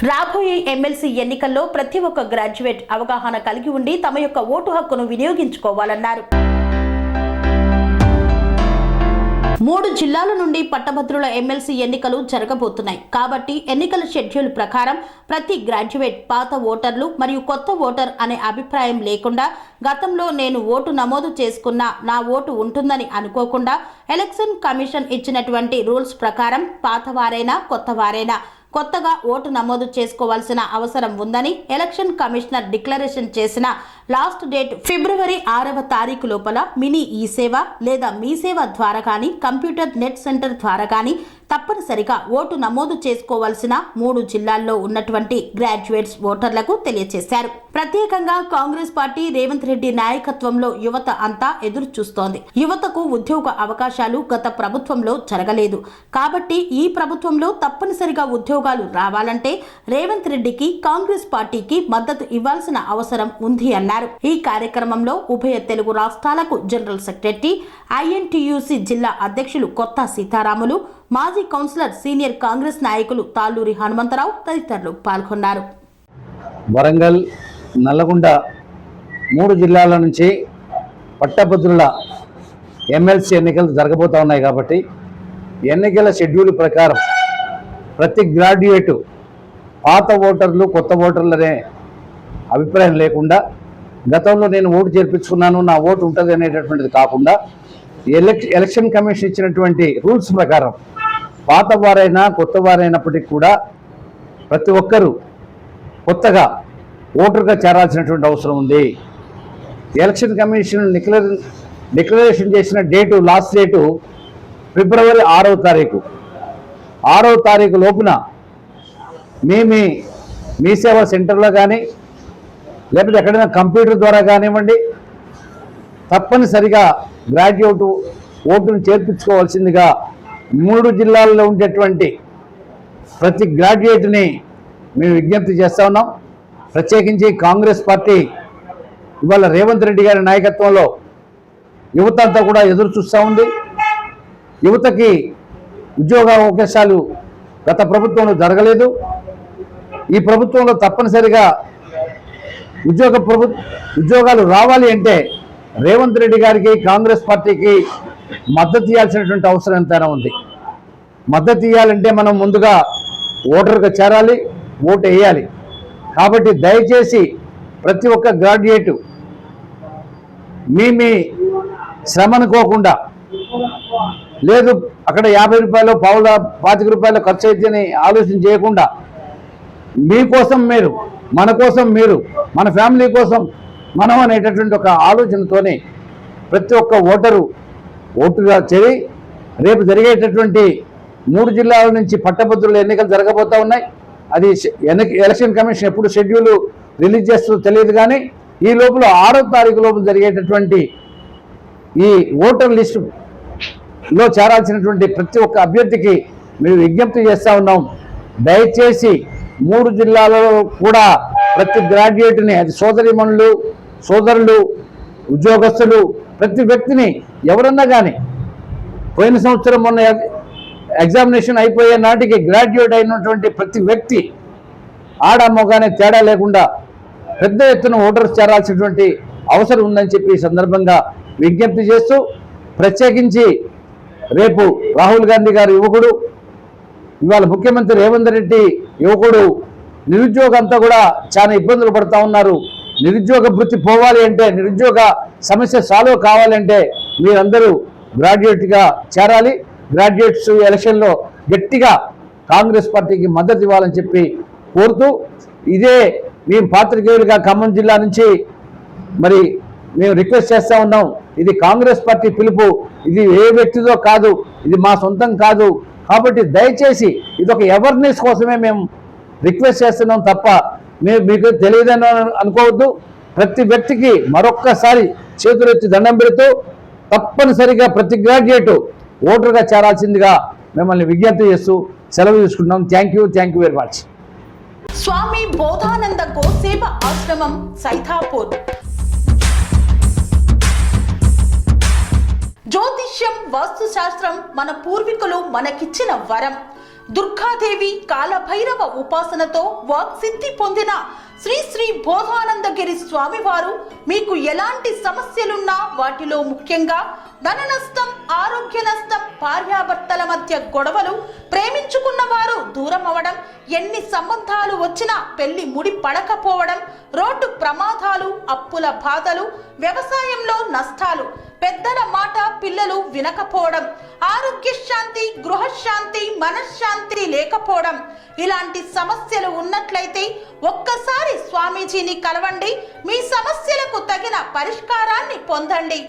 రాబోయే ఎమ్మెల్సీ ఎన్నికల్లో ప్రతి ఒక్క గ్రాడ్యుయేట్ అవగాహన కలిగి ఉండి తమ యొక్క ఓటు హక్కును వినియోగించుకోవాలన్నారు. 3 జిల్లాల నుండి పట్టభద్రుల ఎమ్మెల్సీ ఎన్నికలు జరగబోతున్నాయి కాబట్టి ఎన్నికల షెడ్యూల్ ప్రకారం ప్రతి గ్రాడ్యుయేట్ పాత ఓటర్లు మరియు కొత్త ఓటర్ అనే అభిప్రాయం లేకుండా గతంలో నేను ఓటు నమోదు చేసుకున్నా నా ఓటు ఉంటుందని అనుకోకుండా ఎలక్షన్ కమిషన్ ఇచ్చినటువంటి రూల్స్ ప్రకారం పాతవారైనా కొత్తవారైనా కొత్తగా ఓటు నమోదు చేసుకోవాల్సిన అవసరం ఉందని ఎలక్షన్ కమిషనర్ డిక్లరేషన్ చేసిన లాస్ట్ డేట్ ఫిబ్రవరి 6వ తారీఖు లోపల మినీ ఈ సేవ లేదా మీ సేవ ద్వారా కానీ కంప్యూటర్ నెట్ సెంటర్ ద్వారా కానీ తప్పనిసరిగా ఓటు నమోదు చేసుకోవాల్సిన 3 జిల్లాల్లో ఉన్నటువంటి గ్రాడ్యుయేట్స్ ఓటర్లకు తెలియజేశారు. ప్రత్యేకంగా కాంగ్రెస్ పార్టీ రేవంత్ రెడ్డి నాయకత్వంలో యువత అంతా ఎదురు చూస్తోంది. యువతకు ఉద్యోగ అవకాశాలు గత ప్రభుత్వంలో జరగలేదు కాబట్టి ఈ ప్రభుత్వంలో తప్పనిసరిగా ఉద్యోగాలు రావాలంటే రేవంత్ రెడ్డికి కాంగ్రెస్ పార్టీకి మద్దతు ఇవ్వాల్సిన అవసరం ఉంది అన్నారు. ఈ కార్యక్రమంలో ఉభయ తెలుగు రాష్ట్రాలకు జనరల్ సెక్రటరీ ఐఎన్టీయూసీ జిల్లా అధ్యక్షులు కొత్త సీతారాములు, మాజీ కౌన్సిలర్ సీనియర్ కాంగ్రెస్ నాయకులు తాళ్ళూరి హనుమంతరావు తదితరులు పాల్గొన్నారు. వరంగల్, నల్లగొండ 3 జిల్లాల నుంచి పట్టభద్రుల ఎమ్మెల్సీ ఎన్నికలు జరగబోతూ ఉన్నాయి కాబట్టి ఎన్నికల షెడ్యూల్ ప్రకారం ప్రతి గ్రాడ్యుయేటు పాత ఓటర్లు కొత్త ఓటర్లు అనే అభిప్రాయం లేకుండా గతంలో నేను ఓటు చేర్పించుకున్నాను నా ఓటు ఉంటుంది అనేటటువంటిది కాకుండా ఎలక్షన్ కమిషన్ ఇచ్చినటువంటి రూల్స్ ప్రకారం పాత వారైనా కొత్త వారైనప్పటికీ కూడా ప్రతి ఒక్కరూ కొత్తగా ఓటర్గా చేరాల్సినటువంటి అవసరం ఉంది. ఎలక్షన్ కమిషన్ డిక్లరేషన్ చేసిన డేటు లాస్ట్ డేటు ఫిబ్రవరి 6వ తారీఖు. 6వ తారీఖు లోపున మీ సేవా సెంటర్లో కానీ లేకపోతే ఎక్కడైనా కంప్యూటర్ ద్వారా కానివ్వండి తప్పనిసరిగా గ్రాడ్యుయేట్ ఓటును చేర్పించుకోవాల్సిందిగా 3 జిల్లాల్లో ఉండేటువంటి ప్రతి గ్రాడ్యుయేట్ని మేము విజ్ఞప్తి చేస్తూ ఉన్నాం. ప్రత్యేకించి కాంగ్రెస్ పార్టీ ఇవాళ రేవంత్ రెడ్డి గారి నాయకత్వంలో యువత అంతా కూడా ఎదురు చూస్తూ ఉంది. యువతకి ఉద్యోగ అవకాశాలు గత ప్రభుత్వంలో జరగలేదు. ఈ ప్రభుత్వంలో తప్పనిసరిగా ఉద్యోగాలు రావాలి అంటే రేవంత్ రెడ్డి గారికి కాంగ్రెస్ పార్టీకి మద్దతు ఇవ్వాల్సినటువంటి అవసరం ఎంతైనా ఉంది. మద్దతు ఇవ్వాలంటే మనం ముందుగా ఓటర్గా చేరాలి, ఓటు వేయాలి. కాబట్టి దయచేసి ప్రతి ఒక్క గ్రాడ్యుయేటు మీ శ్రమ అనుకోకుండా లేదు అక్కడ 50 రూపాయలు 25 రూపాయలు ఖర్చు అయితేనే ఆలోచన చేయకుండా మీకోసం మీరు, మన కోసం మీరు, మన ఫ్యామిలీ కోసం మనం అనేటటువంటి ఒక ఆలోచనతోనే ప్రతి ఒక్క ఓటుగా చేరి రేపు జరిగేటటువంటి 3 జిల్లాల నుంచి పట్టభద్రుల ఎన్నికలు జరగబోతూ ఉన్నాయి. అది ఎలక్షన్ కమిషన్ ఎప్పుడు షెడ్యూల్ రిలీజ్ చేస్తుందో తెలియదు కానీ ఈ లోపల 6వ తారీఖు లోపల జరిగేటటువంటి ఈ ఓటర్ లిస్టులో చేరాల్సినటువంటి ప్రతి ఒక్క అభ్యర్థికి మేము విజ్ఞప్తి చేస్తూ ఉన్నాం. దయచేసి 3 జిల్లాలలో కూడా ప్రతి గ్రాడ్యుయేట్ని, అది సోదరిమణులు, సోదరులు, ఉద్యోగస్తులు, ప్రతి వ్యక్తిని ఎవరన్నా కానీ పోయిన సంవత్సరం మొన్న ఎగ్జామినేషన్ అయిపోయే నాటికి గ్రాడ్యుయేట్ అయినటువంటి ప్రతి వ్యక్తి ఆడ మగానే తేడా లేకుండా పెద్ద ఎత్తున ఓటర్స్ చేరాల్సినటువంటి అవసరం ఉందని చెప్పి ఈ సందర్భంగా విజ్ఞప్తి చేస్తూ, ప్రత్యేకించి రేపు రాహుల్ గాంధీ గారు యువకుడు, ఇవాళ ముఖ్యమంత్రి రేవంత్ రెడ్డి యువకుడు, నిరుద్యోగం అంతా కూడా చాలా ఇబ్బందులు పడుతూ ఉన్నారు. నిరుద్యోగ వృత్తి పోవాలి అంటే, నిరుద్యోగ సమస్య సాల్వ్ కావాలంటే మీరందరూ గ్రాడ్యుయేట్గా చేరాలి. గ్రాడ్యుయేట్స్ ఎలక్షన్లో గట్టిగా కాంగ్రెస్ పార్టీకి మద్దతు ఇవ్వాలని చెప్పి కోరుతూ, ఇదే మేము పాత్రికేయులుగా ఖమ్మం జిల్లా నుంచి మరి మేము రిక్వెస్ట్ చేస్తూ ఉన్నాం. ఇది కాంగ్రెస్ పార్టీ పిలుపు, ఇది ఏ వ్యక్తితో కాదు, ఇది మా సొంతం కాదు. కాబట్టి దయచేసి ఇదొక అవేర్నెస్ కోసమే మేము రిక్వెస్ట్ చేస్తున్నాం తప్ప మీకు తెలియదని అనుకోవద్దు. ప్రతి వ్యక్తికి మరొక్కసారి చేతులెత్తి దండం పెడుతూ తప్పనిసరిగా ప్రతి గ్రాడ్యుయేట్ ఓటర్గా చేరాల్సిందిగా మిమ్మల్ని విజ్ఞప్తి చేస్తూ సెలవు తీసుకుంటున్నాం. Thank you very much. Swami Bodhananda Goseva Ashram Saithapur. జ్యోతిష్యం, వాస్తుశాస్త్రం మన పూర్వీకులు మనకిచ్చిన వరం. దుర్గాదేవి కాలభైరవ ఉపాసనతో వాక్సిద్ధి పొందిన శ్రీ శ్రీ బోధానందగిరి స్వామివారు మీకు ఎలాంటి సమస్యలున్నా వాటిలో ముఖ్యంగా ధన నష్టం, ఆరోగ్య నష్టం, భార్యాభర్తల మధ్య గొడవలు, ప్రేమించుకున్న వారు దూరం అవడం, ఎన్ని సంబంధాలు వచ్చినా పెళ్లి ముడి పడకపోవడం, రోడ్డు ప్రమాదాలు, అప్పుల బాధలు, వ్యవసాయంలో నష్టాలు, పెద్దల మాట పిల్లలు వినకపోవడం, ఆరోగ్య శాంతి, గృహశాంతి, మనశ్శాంతి లేకపోవడం, ఇలాంటి సమస్యలు ఉన్నట్లయితే ఒక్కసారి స్వామీజీని కలవండి. మీ సమస్యలకు తగిన పరిష్కారాన్ని పొందండి.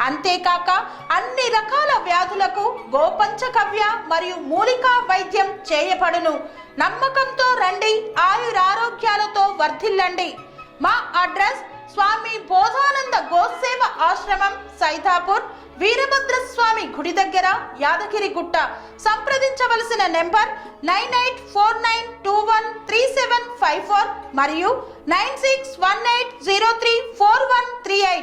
అంతేకాక అన్ని రకాల వ్యాధులకు గోపంచకవ్య మరియు మూలికా వైద్యం చేయబడును. నమ్మకంతో రండి, ఆయురారోగ్యాలతో వర్ధిల్లండి. మా అడ్రస్ స్వామి బోధానంద గోసేవ ఆశ్రమం, సైదాపూర్, వీరభద్రస్వామి గుడి దగ్గర, యాదగిరిగుట్ట. సంప్రదించవలసిన నెంబర్ 9849213754 మరియు 9618034138.